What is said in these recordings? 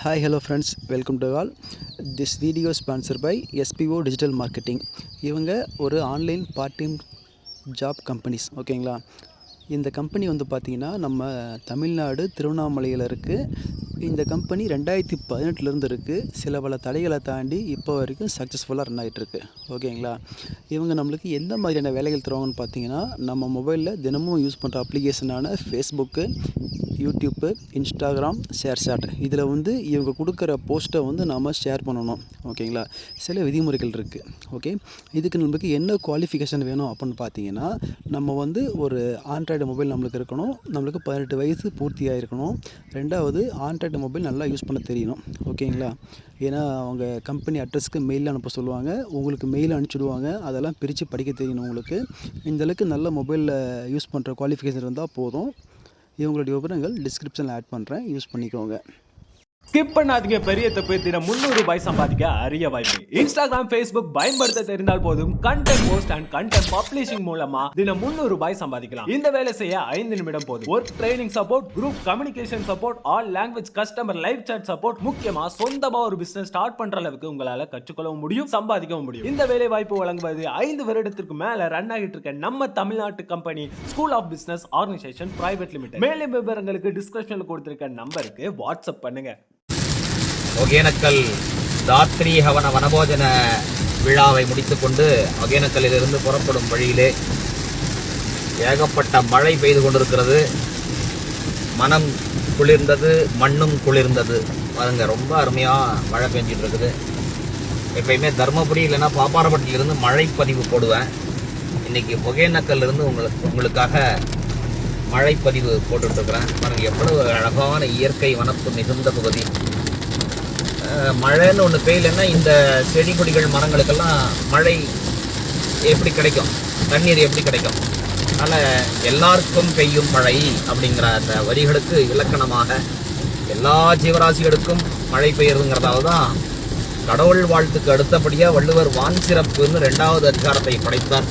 Hi, hello friends, welcome to all. This video is sponsored by SPO Digital Marketing. இவங்க ஒரு online part time job companies, ஓகேங்களா. இந்த company வந்து பார்த்திங்கன்னா நம்ம தமிழ்நாடு திருவண்ணாமலையில் இருக்குது. இந்த கம்பெனி 2018 இருக்குது. சில பல தடைகளை தாண்டி இப்போ வரைக்கும் சக்ஸஸ்ஃபுல்லாக ரன் ஆகிட்டுருக்கு, ஓகேங்களா. இவங்க நம்மளுக்கு எந்த மாதிரியான வேலைகள் தருவாங்கன்னு பார்த்தீங்கன்னா, நம்ம மொபைலில் தினமும் யூஸ் பண்ணுற அப்ளிகேஷனான ஃபேஸ்புக்கு, யூடியூப்பு, இன்ஸ்டாகிராம், ஷேர்சாட், இதில் வந்து இவங்க கொடுக்குற போஸ்ட்டை வந்து நாம் ஷேர் பண்ணணும், ஓகேங்களா. சில விதிமுறைகள் இருக்குது, ஓகே. இதுக்கு நம்மளுக்கு என்ன குவாலிஃபிகேஷன் வேணும் அப்படின்னு பார்த்தீங்கன்னா, நம்ம வந்து ஒரு ஆண்ட்ராய்டு மொபைல் நம்மளுக்கு இருக்கணும், நம்மளுக்கு 18 வயசு பூர்த்தியாக இருக்கணும். ரெண்டாவது, ஆண்ட்ராய்டு மொபைல் நல்லா யூஸ் பண்ண தெரியணும், ஓகேங்களா. ஏன்னா அவங்க கம்பெனி அட்ரஸ்க்கு மெயில் அனுப்ப சொல்லுவாங்க, உங்களுக்கு மெயில் அனுப்பிச்சிடுவாங்க. அதெல்லாம் பிரித்து படிக்க தெரியணும் உங்களுக்கு. இந்தளவுக்கு நல்ல மொபைலில் யூஸ் பண்ணுற குவாலிஃபிகேஷன் இருந்தால் போதும். இவங்களுடைய விவரங்கள் டிஸ்கிரிப்ஷனில் ஆட் பண்ணுறேன், யூஸ் பண்ணிக்கோங்க. ஸ்கிப் பண்ணாதீங்க. பெரிய தப்பு. தினம் 300 ரூபாய் சம்பாதிக்க அரிய வாய்ப்பு. இன்ஸ்டாகிராம், ஃபேஸ்புக் பயன்படுத்த தெரிந்தால் போதும். Content post and content publishing மூலமா தினம் 300 ரூபாய் சம்பாதிக்கலாம். இந்த வேலை செய்ய 5 நிமிடம் போதும். Work training support, group communication support, all language customer live chat support, முக்கியமா சொந்தமா ஒரு பிசினஸ் ஸ்டார்ட் பண்ற அளவுக்கு உங்களால கற்றுக்கொள்ளவும் முடியும், சம்பாதிக்கவும் முடியும். இந்த வேலை வாய்ப்பு வழங்குவது 5 வருடத்திற்கு மேல ரன் ஆகிட்டு இருக்க நம்ம தமிழ்நாட்டு company school of business organisation private limited. மேலும் விவரங்களுக்கு டிஸ்கிரிப்ஷன்ல கொடுத்திருக்க நம்பருக்கு வாட்ஸ்அப் பண்ணுங்க. ஒகேனக்கல் தாத்ரி ஹவன வனபோஜன விழாவை முடித்துக்கொண்டு ஒகேனக்கல்லிலிருந்து புறப்படும் வழியிலே ஏகப்பட்ட மழை பெய்து கொண்டிருக்கிறது. மனம் குளிர்ந்தது, மண்ணும் குளிர்ந்தது. பாருங்க, ரொம்ப அருமையாக மழை பெஞ்சிட்டு இருக்குது. எப்பயுமே தர்மபுரி இல்லைன்னா பாப்பாரப்பட்டியிலிருந்து மழை பதிவு போடுவேன். இன்னைக்கு ஒகேனக்கல்லிருந்து உங்களுக்காக மழைப்பதிவு போட்டுட்ருக்குறேன். பாருங்கள், எவ்வளவு அழகான இயற்கை வனப்பு மிகுந்த பகுதி. மழைன்னு ஒன்று பெய்யலைன்னா இந்த செடி கொடிகள் மரங்களுக்கெல்லாம் மழை எப்படி கிடைக்கும், தண்ணீர் எப்படி கிடைக்கும்? அதனால் எல்லாருக்கும் பெய்யும் மழை அப்படிங்கிற அந்த வரிகளுக்கு இலக்கணமாக எல்லா ஜீவராசிகளுக்கும் மழை பெய்யுறதுங்கிறதால தான் கடவுள் வாழ்த்துக்கு அடுத்தபடியாக வள்ளுவர் வான் சிறப்புன்னு 2வது அதிகாரத்தை படைத்தார்.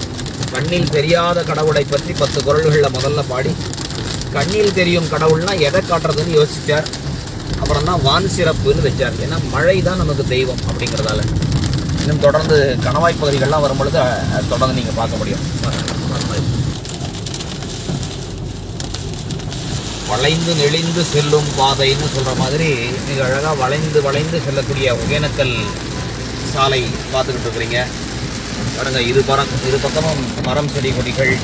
கண்ணில் தெரியாத கடவுளை பற்றி 10 குறள்களில் முதல்ல பாடி, கண்ணில் தெரியும் கடவுள்னா எதை காட்டுறதுன்னு யோசிச்சார். அப்புறம் தான் வான் சிறப்புன்னு வச்சார். ஏன்னா மழை தான் நமக்கு தெய்வம் அப்படிங்கிறதால. இன்னும் தொடர்ந்து கணவாய் பகுதிகள்லாம் வரும்பொழுது தொடர்ந்து நீங்கள் பார்க்க முடியும். வளைந்து நெளிந்து செல்லும் பாதைன்னு சொல்கிற மாதிரி மிக அழகாக வளைந்து வளைந்து செல்லக்கூடிய ஒகேனக்கல் சாலை பார்த்துக்கிட்டு இருக்கிறீங்க. பாருங்க, இரு பக்கமும் மரம், செடி, கொடிகள்.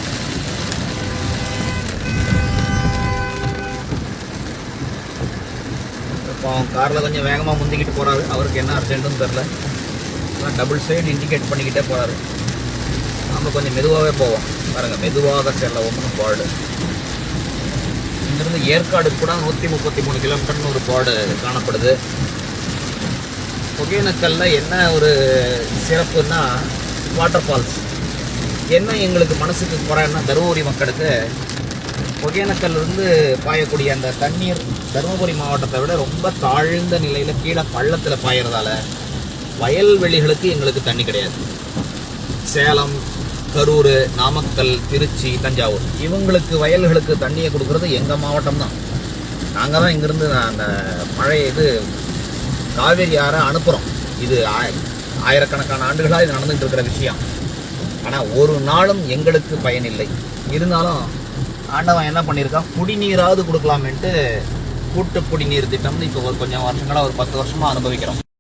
இப்போ காரில் கொஞ்சம் வேகமாக முந்திக்கிட்டு போகிறாரு. அவருக்கு என்ன அர்ஜென்ட்டுன்னு தெரில. ஆனால் டபுள் சைடு இண்டிகேட் பண்ணிக்கிட்டே போகிறாரு. நம்ம கொஞ்சம் மெதுவாகவே போவோம். பாருங்கள், மெதுவாக செல்லவும் பாடு. இங்கிருந்து ஏற்காடு கூட 133 கிலோமீட்டர்னு ஒரு பாடு காணப்படுது. ஒகேனக்கல்ல என்ன ஒரு சிறப்புன்னா வாட்டர் ஃபால்ஸ். என்ன எங்களுக்கு மனசுக்கு குறைன்னா, தருமபுரி மக்களுக்கு ஒகேனக்கல்லிருந்து பாயக்கூடிய அந்த தண்ணீர் தருமபுரி மாவட்டத்தை விட ரொம்ப தாழ்ந்த நிலையில் கீழே பள்ளத்தில் பாயறதால வயல்வெளிகளுக்கு எங்களுக்கு தண்ணி கிடையாது. சேலம், கரூர், நாமக்கல், திருச்சி, தஞ்சாவூர் இவங்களுக்கு வயல்களுக்கு தண்ணியை கொடுக்கறது எங்கள் மாவட்டம் தான். நாங்கள் தான் இங்கேருந்து அந்த மழை காவேரி ஆறை அனுப்புகிறோம். இது ஆயிரக்கணக்கான ஆண்டுகளாக இது நடந்துகிட்டு இருக்கிற விஷயம். ஆனால் ஒரு நாளும் எங்களுக்கு பயனில்லை. இருந்தாலும் ஆண்டவன் என்ன பண்ணியிருக்கான், குடிநீராவது கொடுக்கலாமேன்ட்டு கூட்டு குடிநீர் திட்டம்னு இப்போ கொஞ்சம் வருஷங்களாக ஒரு 10 வருஷமாக அனுபவிக்கிறோம்.